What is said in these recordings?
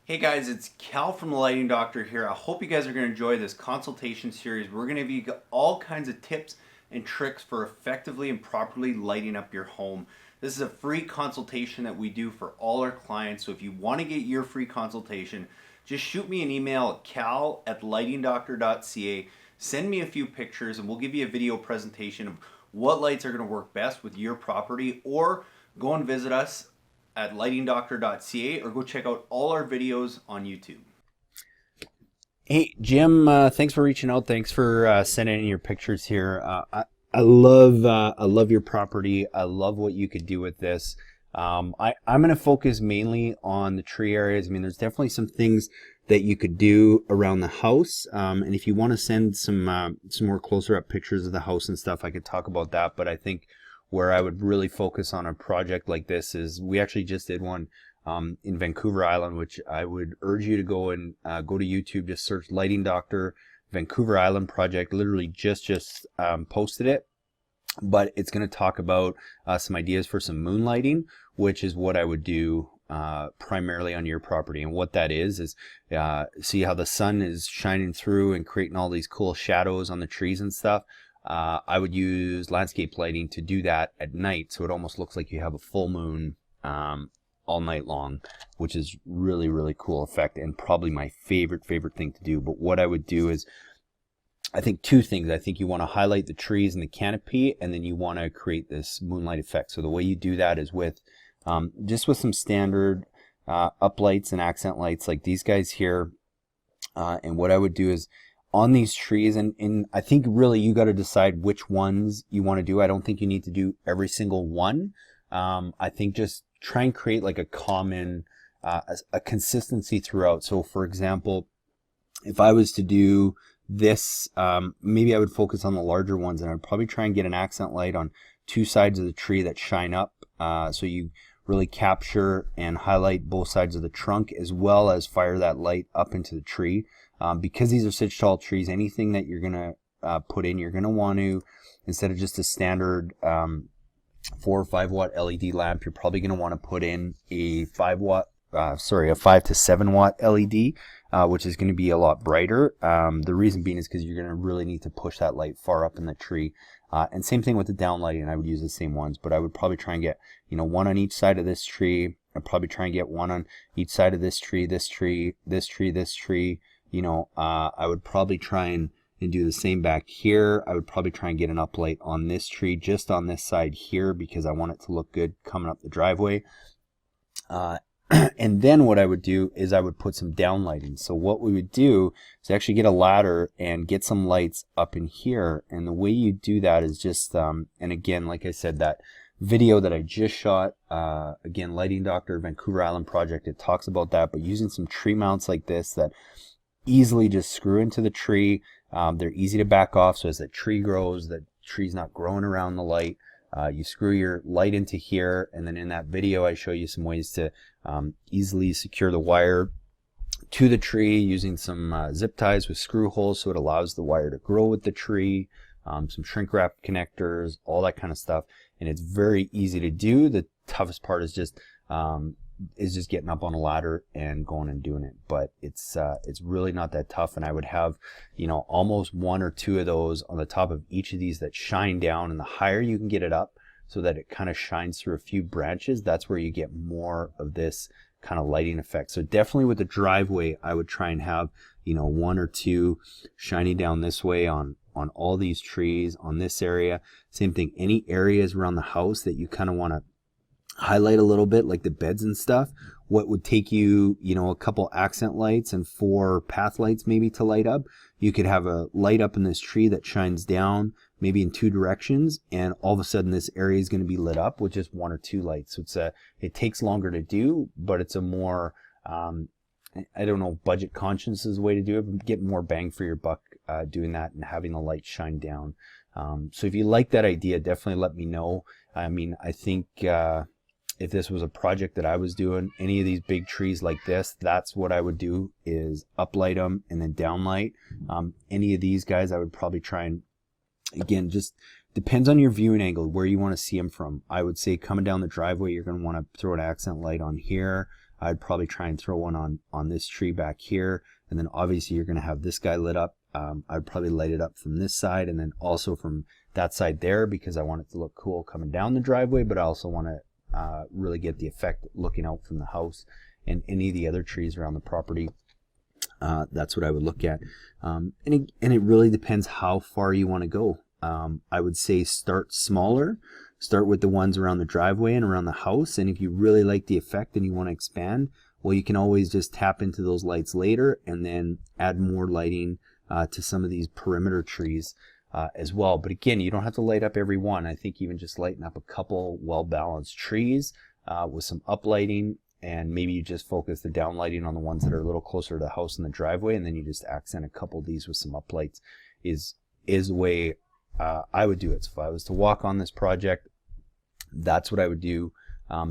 Hey guys, it's Cal from the Lighting Doctor here. I hope you guys are going to enjoy this consultation series. We're going to give you all kinds of tips and tricks for effectively and properly lighting up your home. This is a free consultation that we do for all our clients. So if you want to get your free consultation, just shoot me an email at cal@lightingdoctor.ca. Send me a few pictures and we'll give you a video presentation of what lights are going to work best with your property, or go and visit us at lightingdoctor.ca or go check out all our videos on YouTube. Hey Jim, thanks for reaching out. Thanks for sending in your pictures here. I love your property. I love what you could do with this. I'm going to focus mainly on the tree areas. I mean, there's definitely some things that you could do around the house. And if you want to send some more closer up pictures of the house and stuff, I could talk about that. But I think where I would really focus on a project like this is we actually just did one in Vancouver Island, which I would urge you to go and go to YouTube, just search Lighting Doctor Vancouver Island project. Literally just posted it, but it's going to talk about some ideas for some moonlighting, which is what I would do primarily on your property. And what that is see how the sun is shining through and creating all these cool shadows on the trees and stuff. I would use landscape lighting to do that at night, so it almost looks like you have a full moon all night long, which is really cool effect and probably my favorite thing to do. But what I would do is, I think two things. I think you want to highlight the trees and the canopy, and then you want to create this moonlight effect. So the way you do that is with just with some standard uplights and accent lights like these guys here. And what I would do is on these trees, and I think really you got to decide which ones you want to do. I don't think you need to do every single one. I think just try and create like a common, a consistency throughout. So for example, if I was to do this, maybe I would focus on the larger ones, and I'd probably try and get an accent light on two sides of the tree that shine up. So you really capture and highlight both sides of the trunk, as well as fire that light up into the tree. Because these are such tall trees, anything that you're going to put in, you're going to want to, instead of just a standard 4 or 5 watt LED lamp, you're probably going to want to put in a 5 to 7 watt LED, which is going to be a lot brighter. The reason being is because you're going to really need to push that light far up in the tree. And same thing with the downlighting, I would use the same ones, but I would probably try and get, one on each side of this tree. I'd probably try and get one on each side of this tree, this tree, this tree, this tree. I would probably try and do the same back here. I would probably try and get an uplight on this tree, just on this side here, because I want it to look good coming up the driveway. And then what I would do is I would put some down lighting. So what we would do is actually get a ladder and get some lights up in here. And the way you do that is just, and again, like I said, that video that I just shot, again, Lighting Doctor Vancouver Island project, it talks about that, but using some tree mounts like this that easily just screw into the tree. They're easy to back off, so as the tree grows, the tree's not growing around the light. You screw your light into here, and then in that video I show you some ways to easily secure the wire to the tree using some zip ties with screw holes, so it allows the wire to grow with the tree, some shrink wrap connectors, all that kind of stuff. And it's very easy to do. The toughest part is just getting up on a ladder and going and doing it. But it's really not that tough, and I would have almost 1 or 2 of those on the top of each of these that shine down, and the higher you can get it up so that it kind of shines through a few branches, that's where you get more of this kind of lighting effect. So definitely with the driveway, I would try and have 1 or 2 shining down this way on all these trees, on this area. Same thing, any areas around the house that you kind of want to highlight a little bit, like the beds and stuff. What would take you, a couple accent lights and 4 path lights maybe to light up. You could have a light up in this tree that shines down maybe in 2 directions, and all of a sudden this area is going to be lit up with just 1 or 2 lights. So it takes longer to do, but it's a more I don't know, budget conscious is the way to do it, but get more bang for your buck doing that and having the light shine down. So if you like that idea, definitely let me know. I mean, I think if this was a project that I was doing, any of these big trees like this, that's what I would do, is uplight them and then downlight. Any of these guys, I would probably try and, again, just depends on your viewing angle, where you want to see them from. I would say coming down the driveway, you're going to want to throw an accent light on here. I'd probably try and throw one on this tree back here. And then obviously you're going to have this guy lit up. I'd probably light it up from this side and then also from that side there, because I want it to look cool coming down the driveway, but I also want to really get the effect looking out from the house and any of the other trees around the property. That's what I would look at. And it really depends how far you want to go. I would say start smaller. Start with the ones around the driveway and around the house. And if you really like the effect and you want to expand, well, you can always just tap into those lights later and then add more lighting to some of these perimeter trees as well. But again, you don't have to light up every one. I think even just lighting up a couple well-balanced trees with some uplighting, and maybe you just focus the downlighting on the ones that are a little closer to the house and the driveway, and then you just accent a couple of these with some uplights is the way I would do it. So if I was to walk on this project, that's what I would do.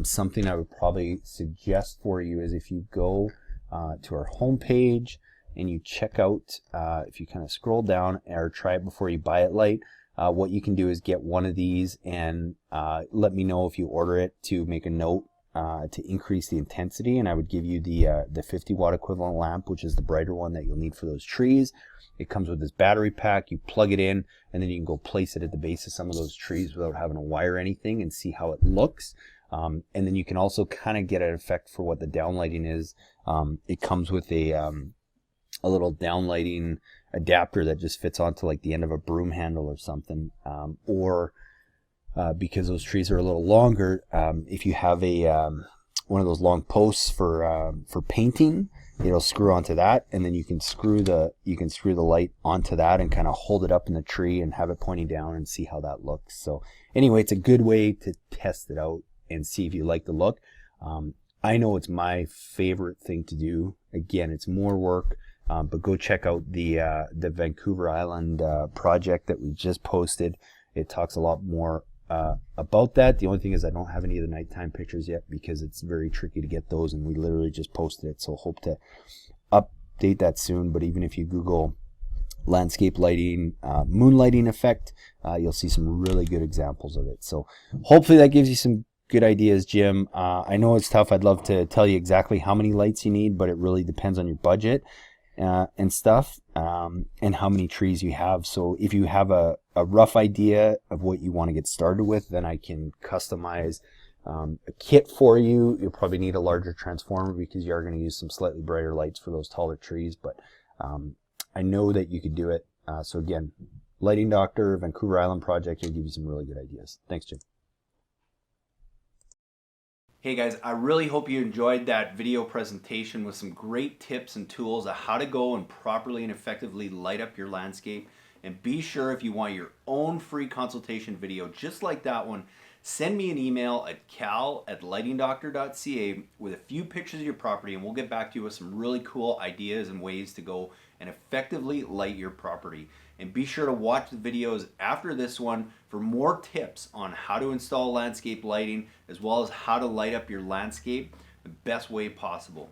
Something I would probably suggest for you is if you go to our homepage and you check out, if you kind of scroll down or try it before you buy it light, what you can do is get one of these and let me know if you order it, to make a note to increase the intensity, and I would give you the 50 watt equivalent lamp, which is the brighter one that you'll need for those trees. It comes with this battery pack. You plug it in and then you can go place it at the base of some of those trees without having to wire anything and see how it looks. And then you can also kind of get an effect for what the downlighting is. It comes with a little downlighting adapter that just fits onto like the end of a broom handle or something, or because those trees are a little longer, if you have a one of those long posts for painting, it'll screw onto that, and then you can screw the light onto that and kind of hold it up in the tree and have it pointing down and see how that looks. So anyway, it's a good way to test it out and see if you like the look. I know it's my favorite thing to do. Again, it's more work, but go check out the Vancouver Island project that we just posted. It talks a lot more about that. The only thing is I don't have any of the nighttime pictures yet because it's very tricky to get those, and we literally just posted it, so hope to update that soon. But even if you Google landscape lighting, moonlighting effect, you'll see some really good examples of it. So hopefully that gives you some good ideas, Jim. I know it's tough. I'd love to tell you exactly how many lights you need, but it really depends on your budget and stuff, and how many trees you have. So if you have a rough idea of what you want to get started with, then I can customize a kit for you. You'll probably need a larger transformer because you are going to use some slightly brighter lights for those taller trees, but I know that you could do it. So again, Lighting Doctor, Vancouver Island project, will give you some really good ideas. Thanks, Jim. Hey guys, I really hope you enjoyed that video presentation with some great tips and tools on how to go and properly and effectively light up your landscape. And be sure, if you want your own free consultation video just like that one, send me an email at cal@lightingdoctor.ca with a few pictures of your property, and we'll get back to you with some really cool ideas and ways to go and effectively light your property. And be sure to watch the videos after this one for more tips on how to install landscape lighting, as well as how to light up your landscape the best way possible.